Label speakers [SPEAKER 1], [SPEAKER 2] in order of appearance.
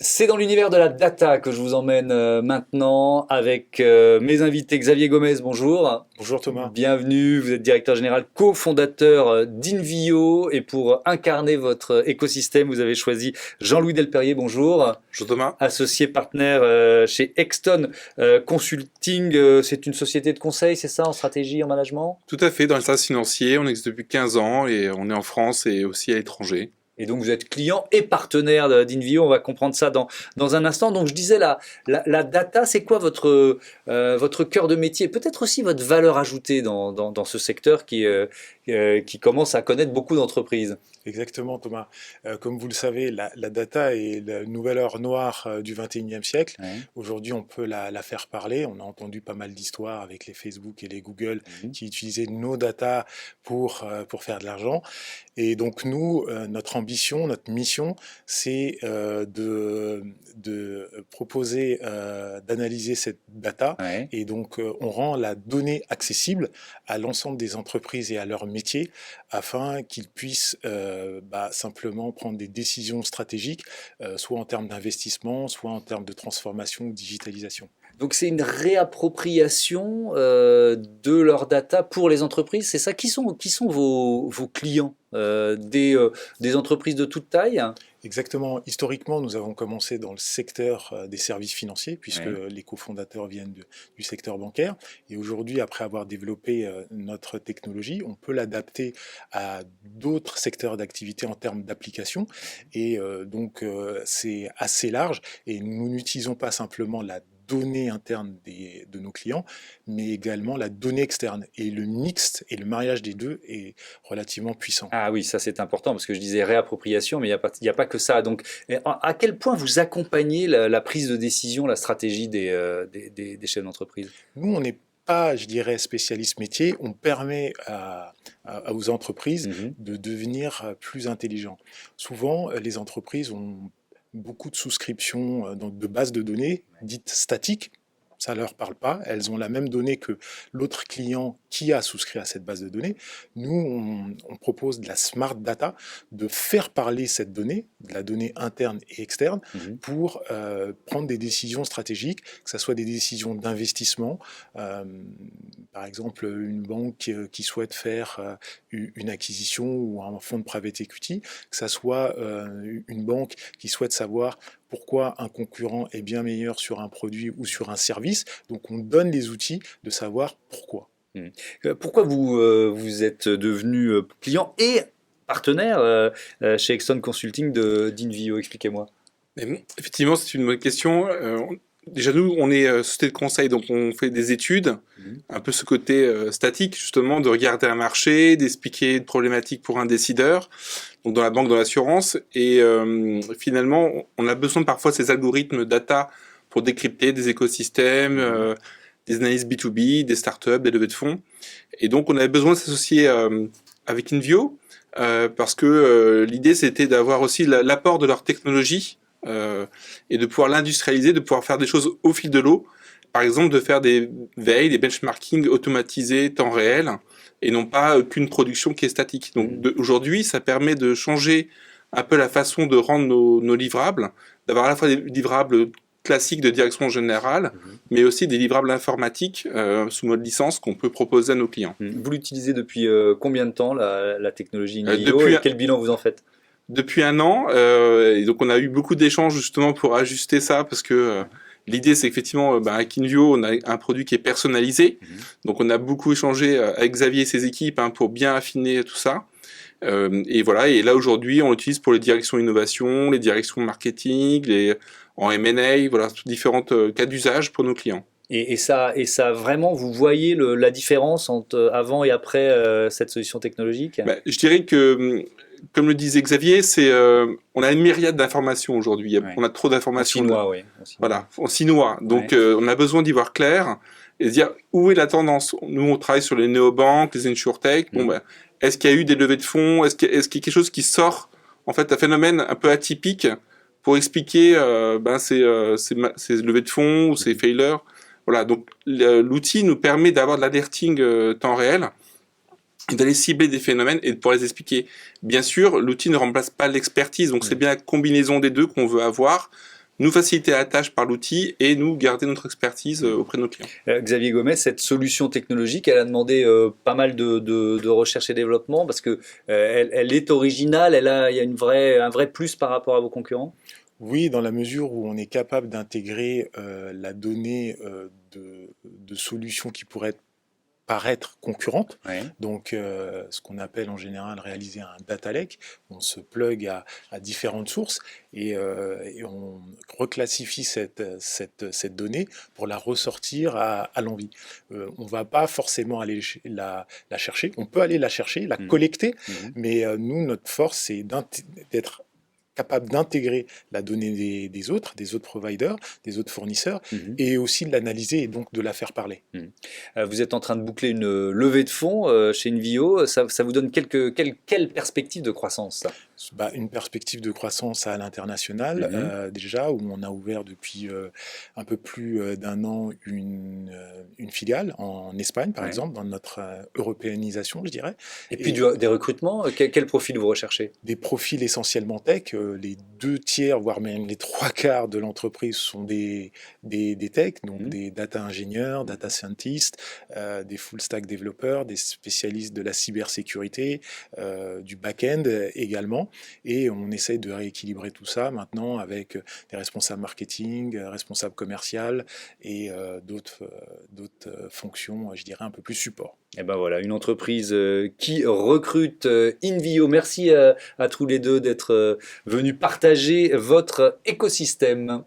[SPEAKER 1] C'est dans l'univers de la data que je vous emmène maintenant avec mes invités. Xavier Gomez, bonjour.
[SPEAKER 2] Bonjour Thomas.
[SPEAKER 1] Bienvenue, vous êtes directeur général cofondateur d'Invio et pour incarner votre écosystème, vous avez choisi Jean-Louis Delperrier, bonjour.
[SPEAKER 3] Bonjour Thomas.
[SPEAKER 1] Associé partenaire chez Exton Consulting, c'est une société de conseil, c'est ça, en stratégie, en management?
[SPEAKER 3] Tout à fait, dans le service financier, on existe depuis 15 ans et on est en France et aussi à l'étranger.
[SPEAKER 1] Et donc vous êtes client et partenaire d'Invio, on va comprendre ça dans un instant. Donc je disais, la data, c'est quoi votre cœur de métier? Peut-être aussi votre valeur ajoutée dans ce secteur qui commence à connaître beaucoup d'entreprises.
[SPEAKER 2] Exactement Thomas. Comme vous le savez, la data est la nouvelle heure noire du 21e siècle.
[SPEAKER 1] Ouais.
[SPEAKER 2] Aujourd'hui, on peut la faire parler. On a entendu pas mal d'histoires avec les Facebook et les Google qui utilisaient nos data pour faire de l'argent. Et donc nous, notre ambition, notre mission, c'est de proposer, d'analyser cette data.
[SPEAKER 1] Ouais.
[SPEAKER 2] Et donc on rend la donnée accessible à l'ensemble des entreprises et à leur métier afin qu'ils puissent simplement prendre des décisions stratégiques, soit en termes d'investissement, soit en termes de transformation ou digitalisation.
[SPEAKER 1] Donc c'est une réappropriation de leur data pour les entreprises. C'est ça. Qui sont vos clients? Des entreprises de toute taille?
[SPEAKER 2] Exactement. Historiquement, nous avons commencé dans le secteur des services financiers, puisque
[SPEAKER 1] Ouais.
[SPEAKER 2] les cofondateurs viennent du secteur bancaire. Et aujourd'hui, après avoir développé notre technologie, on peut l'adapter à d'autres secteurs d'activité en termes d'application. Et c'est assez large. Et nous n'utilisons pas simplement la donnée interne de nos clients, mais également la donnée externe. Et le mix et le mariage des deux est relativement puissant.
[SPEAKER 1] Ah oui, ça c'est important parce que je disais réappropriation, mais il y a pas que ça. Donc, à quel point vous accompagnez la prise de décision, la stratégie des chefs d'entreprise?
[SPEAKER 2] Nous, on n'est pas, je dirais, spécialiste métier. On permet aux entreprises
[SPEAKER 1] Mhm.
[SPEAKER 2] de devenir plus intelligents. Souvent, les entreprises ont beaucoup de souscriptions de bases de données dites statiques. Ça ne leur parle pas. Elles ont la même donnée que l'autre client qui a souscrit à cette base de données. Nous, on propose de la smart data, de faire parler cette donnée, de la donnée interne et externe,
[SPEAKER 1] Mhm.
[SPEAKER 2] pour prendre des décisions stratégiques, que ce soit des décisions d'investissement. Par exemple, une banque qui souhaite faire une acquisition ou un fonds de private equity, que ce soit une banque qui souhaite savoir pourquoi un concurrent est bien meilleur sur un produit ou sur un service. Donc on donne les outils de savoir pourquoi.
[SPEAKER 1] Pourquoi vous êtes devenu client et partenaire chez Exton Consulting d'Invio? Expliquez-moi.
[SPEAKER 3] Mais bon, effectivement, c'est une bonne question. Déjà, nous, on est société de conseil, donc on fait des études, un peu ce côté statique, justement, de regarder un marché, d'expliquer une problématique pour un décideur, donc dans la banque, dans l'assurance. Et finalement, on a besoin parfois de ces algorithmes data pour décrypter des écosystèmes, des analyses B2B, des startups, des levées de fonds. Et donc, on avait besoin de s'associer avec Invio, parce que l'idée, c'était d'avoir aussi l'apport de leur technologie et de pouvoir l'industrialiser, de pouvoir faire des choses au fil de l'eau. Par exemple, de faire des veilles, des benchmarking automatisés, temps réel, et non pas qu'une production qui est statique. Donc aujourd'hui, ça permet de changer un peu la façon de rendre nos livrables, d'avoir à la fois des livrables classiques de direction générale, mais aussi des livrables informatiques sous mode licence qu'on peut proposer à nos clients.
[SPEAKER 1] Vous l'utilisez depuis combien de temps, la technologie Invio,
[SPEAKER 3] Depuis
[SPEAKER 1] et quel bilan vous en faites?
[SPEAKER 3] Depuis un an, et donc on a eu beaucoup d'échanges justement pour ajuster ça, parce que l'idée c'est qu'effectivement avec Invio on a un produit qui est personnalisé, donc on a beaucoup échangé avec Xavier et ses équipes pour bien affiner tout ça. Et voilà, et là aujourd'hui on l'utilise pour les directions innovation, les directions marketing, en M&A, voilà, différentes cas d'usage pour nos clients.
[SPEAKER 1] Et ça vraiment, vous voyez la différence entre avant et après cette solution technologique?
[SPEAKER 3] Je dirais que, comme le disait Xavier, on a une myriade d'informations aujourd'hui.
[SPEAKER 1] Ouais.
[SPEAKER 3] On a trop d'informations.
[SPEAKER 1] En chinois, oui.
[SPEAKER 3] Voilà, on s'y noie. Donc, on a besoin d'y voir clair et de dire où est la tendance. Nous, on travaille sur les néobanques, les insurtech. Est-ce qu'il y a eu des levées de fonds? Est-ce qu'il y a quelque chose qui sort, en fait, un phénomène un peu atypique pour expliquer ces levées de fonds ou ces failures? Voilà, donc l'outil nous permet d'avoir de l'alerting temps réel et d'aller cibler des phénomènes et de pouvoir les expliquer. Bien sûr, l'outil ne remplace pas l'expertise, donc c'est bien la combinaison des deux qu'on veut avoir, nous faciliter la tâche par l'outil et nous garder notre expertise auprès de nos clients.
[SPEAKER 1] Xavier Gomez, cette solution technologique, elle a demandé pas mal de recherche et développement parce que elle est originale, il y a un vrai plus par rapport à vos concurrents.
[SPEAKER 2] Oui, dans la mesure où on est capable d'intégrer la donnée de solutions qui pourraient paraître concurrentes.
[SPEAKER 1] Ouais.
[SPEAKER 2] Donc, ce qu'on appelle en général réaliser un data lake. On se plug à différentes sources et on reclassifie cette donnée pour la ressortir à l'envie. On ne va pas forcément aller la chercher. On peut aller la chercher, la collecter, mais nous, notre force, c'est d'être capable d'intégrer la donnée des autres providers, des autres fournisseurs, et aussi de l'analyser et donc de la faire parler.
[SPEAKER 1] Vous êtes en train de boucler une levée de fonds chez Invio. Ça vous donne quelle perspective de croissance, ça?
[SPEAKER 2] Une perspective de croissance à l'international, déjà, où on a ouvert depuis un peu plus d'un an une filiale en Espagne, par exemple, dans notre européanisation, je dirais.
[SPEAKER 1] Et puis des recrutements, quel profil vous recherchez?
[SPEAKER 2] Des profils essentiellement tech. Les 2/3, voire même les 3/4 de l'entreprise sont des techs, donc des data ingénieurs, data scientists, des full stack développeurs, des spécialistes de la cybersécurité, du back-end également. Et on essaye de rééquilibrer tout ça maintenant avec des responsables marketing, responsables commerciaux et d'autres fonctions, je dirais, un peu plus support.
[SPEAKER 1] Et ben voilà, une entreprise qui recrute Invio. Merci à tous les deux d'être venus partager votre écosystème.